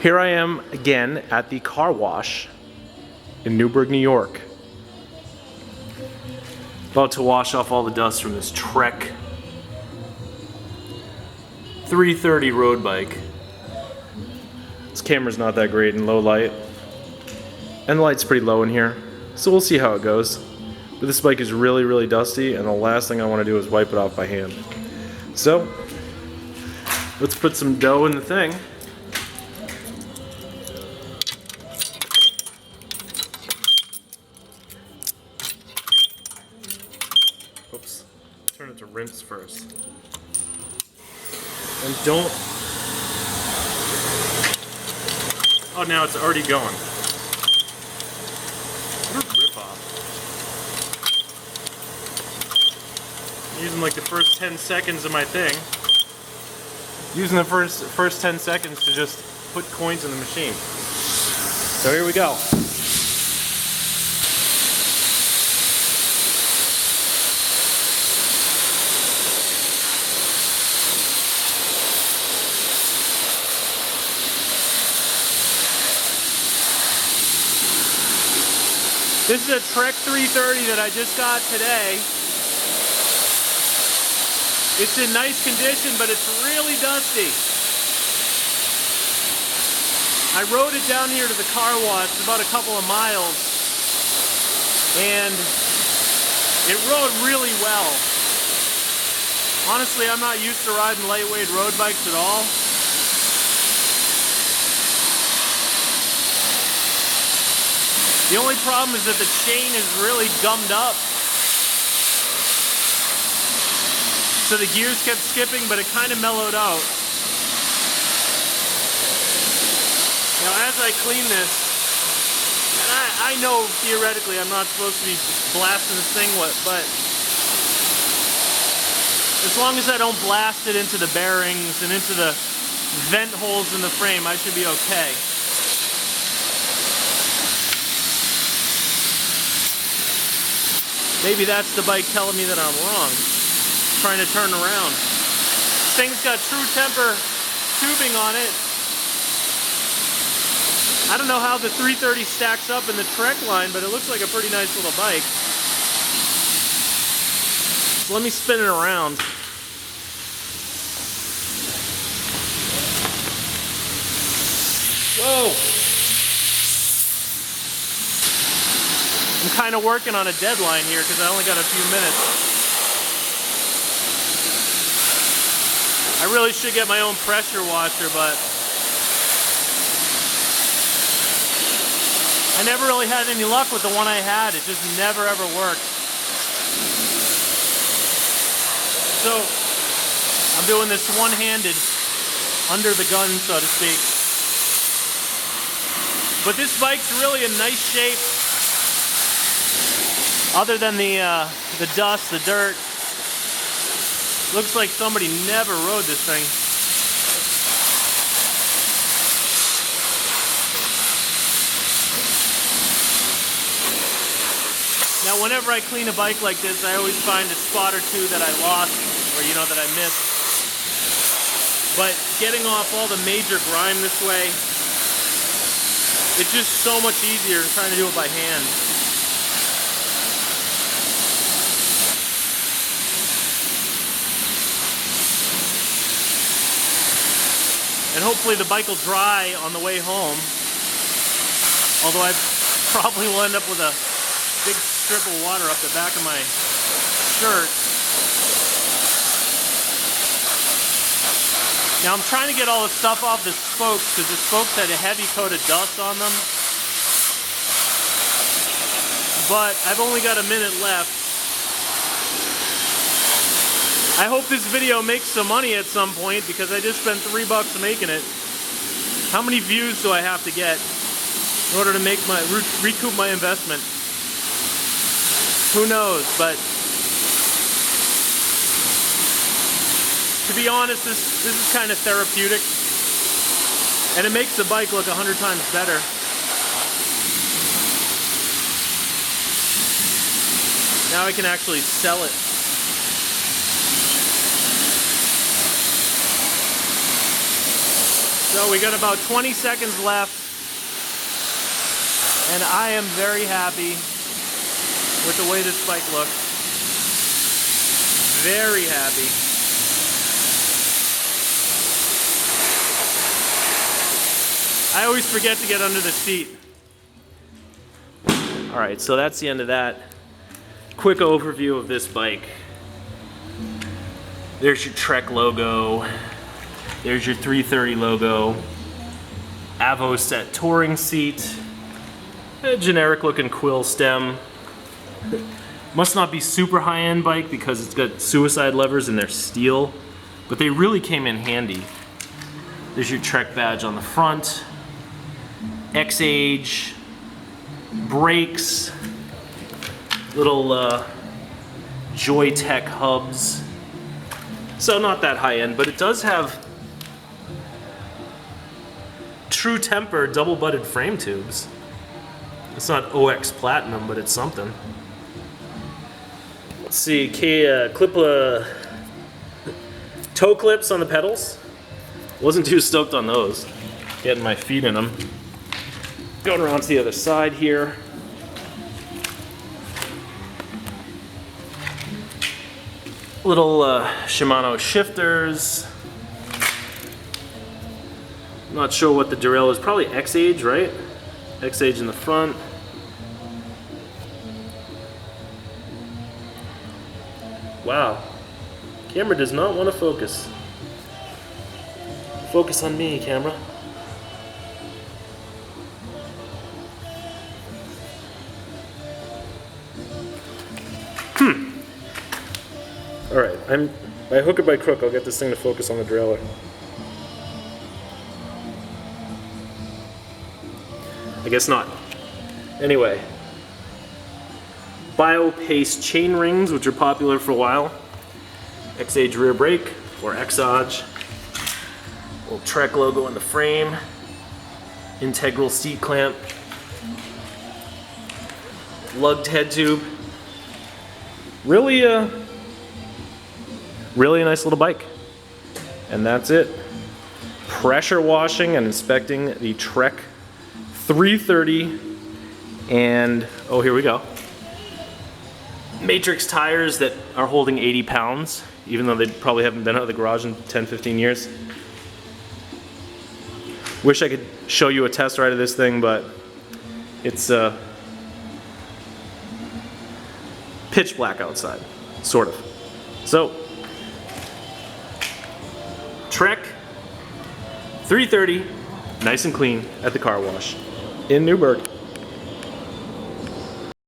Here I am again at the car wash in Newburgh, New York. About to wash off all the dust from this Trek 330 road bike. This camera's not that great in low light, and the light's pretty low in here, so we'll see how it goes. But this bike is really, really dusty, and the last thing I want to do is wipe it off by hand. So, let's put some dough in the thing. Oops, turn it to rinse first. And don't... Oh, now it's already going. What a rip-off. I'm using like the first 10 seconds of my thing. Using the first 10 seconds to just put coins in the machine. So here we go. This is a Trek 330 that I just got today. It's in nice condition, but it's really dusty. I rode it down here to the car wash, it's about a couple of miles, and it rode really well. Honestly, I'm not used to riding lightweight road bikes at all. The only problem is that the chain is really gummed up. So the gears kept skipping, but it kind of mellowed out. Now as I clean this, and I know theoretically I'm not supposed to be blasting this thing, but as long as I don't blast it into the bearings and into the vent holes in the frame, I should be okay. Maybe that's the bike telling me that I'm wrong. Trying to turn around. This thing's got true temper tubing on it. I don't know how the 330 stacks up in the Trek line, but it looks like a pretty nice little bike. So let me spin it around. Whoa! I'm kind of working on a deadline here because I only got a few minutes. I really should get my own pressure washer, but I never really had any luck with the one I had. It just never ever worked. So I'm doing this one-handed, under the gun, so to speak. But this bike's really in nice shape. Other than the dust, the dirt, looks like somebody never rode this thing. Now, whenever I clean a bike like this, I always find a spot or two that I lost, or that I missed. But getting off all the major grime this way, it's just so much easier trying to do it by hand. And hopefully the bike will dry on the way home. Although I probably will end up with a big strip of water up the back of my shirt. Now I'm trying to get all the stuff off the spokes because the spokes had a heavy coat of dust on them. But I've only got a minute left. I hope this video makes some money at some point because I just spent $3 making it. How many views do I have to get in order to make recoup my investment? Who knows, but to be honest, this is kind of therapeutic, and it makes the bike look 100 times better. Now I can actually sell it. So we got about 20 seconds left, and I am very happy with the way this bike looks. Very happy. I always forget to get under the seat. All right, so that's the end of that. Quick overview of this bike. There's your Trek logo. There's your 330 logo. Avoset touring seat. A generic looking quill stem. Must not be super high-end bike because it's got suicide levers and they're steel, but they really came in handy. There's your Trek badge on the front. X-Age. Brakes. Little Joytech hubs. So not that high-end, but it does have true temper double-butted frame tubes. It's not OX Platinum, but it's something. Let's see, toe clips on the pedals. Wasn't too stoked on those. Getting my feet in them. Going around to the other side here. Little Shimano shifters. Not sure what the derail is. Probably X-Age, right? X-Age in the front. Wow. Camera does not want to focus. Focus on me, camera. Alright, by hook or by crook, I'll get this thing to focus on the derailleur. I guess not. Anyway. Bio-Pace chain rings, which are popular for a while. X-Age rear brake, or X-Age. Little Trek logo on the frame. Integral seat clamp. Lugged head tube. Really a nice little bike. And that's it. Pressure washing and inspecting the Trek 330 and, oh, here we go. Matrix tires that are holding 80 pounds, even though they probably haven't been out of the garage in 10, 15 years. Wish I could show you a test ride of this thing, but it's pitch black outside, sort of. So, Trek 330, nice and clean at the car wash in Newburgh.